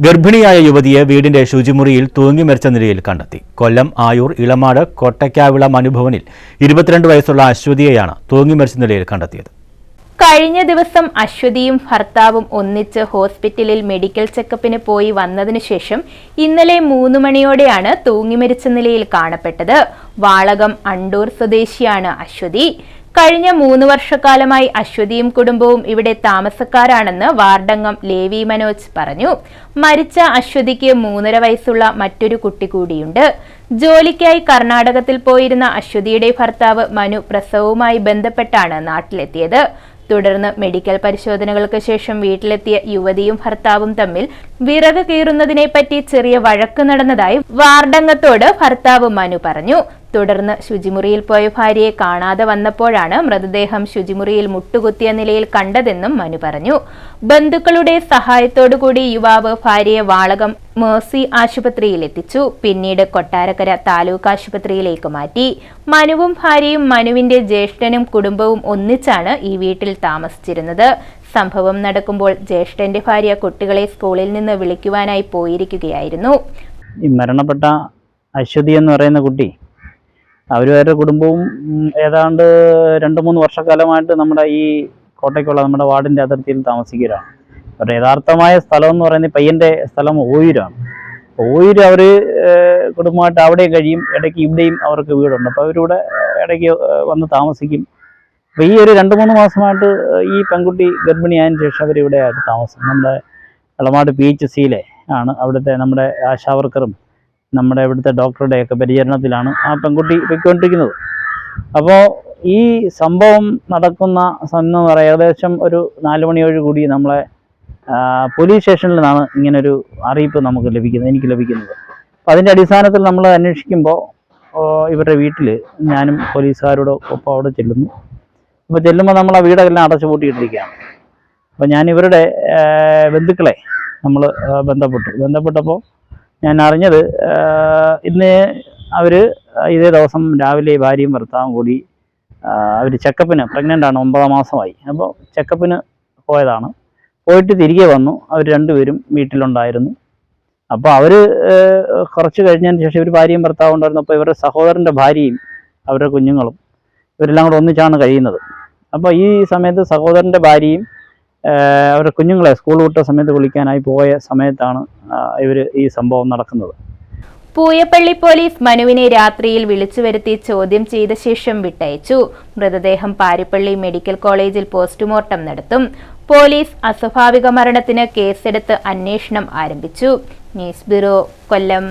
ഗർഭിണിയായ യുവതിയെ വീടിന്റെ ശുചിമുറിയിൽ തൂങ്ങി മരിച്ച നിലയിൽ കണ്ടെത്തി. കൊല്ലം ആയൂർ ഇളമാട് കോട്ടയ്ക്കാവിള മനുഭവനിൽ 22 വയസ്സുള്ള അശ്വതിയെയാണ് തൂങ്ങി മരിച്ച നിലയിൽ കണ്ടെത്തിയത്. കഴിഞ്ഞ ദിവസം അശ്വതിയും ഭർത്താവും ഒന്നിച്ച് ഹോസ്പിറ്റലിൽ മെഡിക്കൽ ചെക്കപ്പിന് പോയി വന്നതിനു ശേഷം ഇന്നലെ 3 മണിയോടെയാണ് തൂങ്ങി മരിച്ച നിലയിൽ കാണപ്പെട്ടത്. വാളകം അണ്ടൂർ സ്വദേശിയാണ് അശ്വതി. കഴിഞ്ഞ 3 വർഷക്കാലമായി അശ്വതിയും കുടുംബവും ഇവിടെ താമസക്കാരാണെന്ന് വാർഡംഗം ലേവി മനോജ് പറഞ്ഞു. മരിച്ച അശ്വതിക്ക് 3.5 വയസ്സുള്ള മറ്റൊരു കുട്ടി കൂടിയുണ്ട്. ജോലിക്കായി കർണാടകത്തിൽ പോയിരുന്ന അശ്വതിയുടെ ഭർത്താവ് മനു പ്രസവവുമായി ബന്ധപ്പെട്ടാണ് നാട്ടിലെത്തിയത്. തുടർന്ന് മെഡിക്കൽ പരിശോധനകൾക്ക് ശേഷം വീട്ടിലെത്തിയ യുവതിയും ഭർത്താവും തമ്മിൽ വിറക് കീറുന്നതിനെപ്പറ്റി ചെറിയ വഴക്ക് നടന്നതായി വാർഡംഗത്തോട് ഭർത്താവ് മനു പറഞ്ഞു. തുടർന്ന് ശുചിമുറിയിൽ പോയ ഭാര്യയെ കാണാതെ വന്നപ്പോഴാണ് മൃതദേഹം ശുചിമുറിയിൽ മുട്ടുകുത്തിയ നിലയിൽ കണ്ടതെന്നും മനു പറഞ്ഞു. ബന്ധുക്കളുടെ സഹായത്തോടുകൂടി യുവാവ് ഭാര്യയെ വാളകം മേഴ്സി ആശുപത്രിയിൽ എത്തിച്ചു. പിന്നീട് കൊട്ടാരക്കര താലൂക്ക് ആശുപത്രിയിലേക്ക് മാറ്റി. മനുവും ഭാര്യയും മനുവിന്റെ ജ്യേഷ്ഠനും കുടുംബവും ഒന്നിച്ചാണ് ഈ വീട്ടിൽ താമസിച്ചിരുന്നത്. സംഭവം നടക്കുമ്പോൾ ജ്യേഷ്ഠന്റെ ഭാര്യ കുട്ടികളെ സ്കൂളിൽ നിന്ന് വിളിക്കുവാനായി പോയിരിക്കുകയായിരുന്നു. ഈ മരണപ്പെട്ട അശ്വതി എന്ന് പറയുന്ന കുട്ടി അവരുടെ കുടുംബവും ഏതാണ്ട് 2-3 വർഷക്കാലമായിട്ട് നമ്മുടെ ഈ കോട്ടയ്ക്കുള്ള നമ്മുടെ വാർഡിൻ്റെ അതിർത്തിയിൽ താമസിക്കുകയാണ്. അവരുടെ യഥാർത്ഥമായ സ്ഥലം എന്ന് പറയുന്നത് പയ്യൻ്റെ സ്ഥലം ഓയൂരാണ്. ഓയൂർ അവർ കുടുംബമായിട്ട് അവിടെ കഴിയും. ഇടയ്ക്ക് ഇവിടെയും അവർക്ക് വീടുണ്ട്. അപ്പോൾ അവരിവിടെ ഇടയ്ക്ക് വന്ന് താമസിക്കും. അപ്പോൾ ഈ ഒരു 2-3 മാസമായിട്ട് ഈ പെൺകുട്ടി ഗർഭിണിയായതിനു ശേഷം അവരിവിടെ ആയിട്ട് താമസം. നമ്മുടെ ഇളമാട് PHCയിലെ ആണ് അവിടുത്തെ നമ്മുടെ ആശാവർക്കറും നമ്മുടെ ഇവിടുത്തെ ഡോക്ടറുടെയൊക്കെ പരിചരണത്തിലാണ് ആ പെൺകുട്ടി പൊയ്ക്കൊണ്ടിരിക്കുന്നത്. അപ്പോൾ ഈ സംഭവം നടക്കുന്ന എന്ന് പറയാം ഏകദേശം ഒരു 4 മണിയോടുകൂടി നമ്മളെ പോലീസ് സ്റ്റേഷനിൽ നിന്നാണ് ഇങ്ങനൊരു അറിയിപ്പ് എനിക്ക് ലഭിക്കുന്നത്. അപ്പോൾ അതിൻ്റെ അടിസ്ഥാനത്തിൽ നമ്മൾ അന്വേഷിക്കുമ്പോൾ ഇവരുടെ വീട്ടിൽ ഞാനും പോലീസുകാരോട് ഒപ്പം അവിടെ ചെല്ലുന്നു. അപ്പോൾ ചെല്ലുമ്പോൾ നമ്മൾ ആ വീടെല്ലാം അടച്ചു പൂട്ടിയിട്ടിരിക്കുകയാണ്. അപ്പോൾ ഞാൻ ഇവരുടെ ബന്ധുക്കളെ നമ്മൾ ബന്ധപ്പെട്ടപ്പോൾ ഞാൻ അറിഞ്ഞത് ഇന്ന് അവർ ഇതേ ദിവസം രാവിലെ ഭാര്യയും ഭർത്താവും കൂടി അവർ ചെക്കപ്പിന് പ്രഗ്നൻ്റ് ആണ്, 9 മാസമായി. അപ്പോൾ ചെക്കപ്പിന് പോയതാണ്. പോയിട്ട് തിരികെ വന്നു. അവർ രണ്ടുപേരും വീട്ടിലുണ്ടായിരുന്നു. അപ്പോൾ അവർ കുറച്ച് കഴിഞ്ഞതിന് ശേഷം ഇവർ ഭാര്യയും ഭർത്താവും ഉണ്ടായിരുന്നു. അപ്പോൾ ഇവരുടെ സഹോദരൻ്റെ ഭാര്യയും അവരുടെ കുഞ്ഞുങ്ങളും ഇവരെല്ലാം കൂടെ ഒന്നിച്ചാണ് കഴിയുന്നത്. അപ്പോൾ ഈ സമയത്ത് സഹോദരൻ്റെ ഭാര്യയും അവരുടെ കുഞ്ഞുങ്ങളെ സ്കൂൾ വിട്ട സമയത്ത് വിളിക്കാനായി പോയ സമയത്താണ് ഇവർ ഈ സംഭവം നടക്കുന്നത്. പൂയപ്പള്ളി പോലീസ് മനുവിനെ രാത്രിയിൽ വിളിച്ചു വരുത്തി ചോദ്യം ചെയ്ത ശേഷം വിട്ടയച്ചു. മൃതദേഹം പാരിപ്പള്ളി മെഡിക്കൽ കോളേജിൽ പോസ്റ്റ്മോർട്ടം നടത്തും. പോലീസ് അസ്വാഭാവിക മരണത്തിന് കേസെടുത്ത് അന്വേഷണം ആരംഭിച്ചു. ന്യൂസ് ബ്യൂറോ, കൊല്ലം.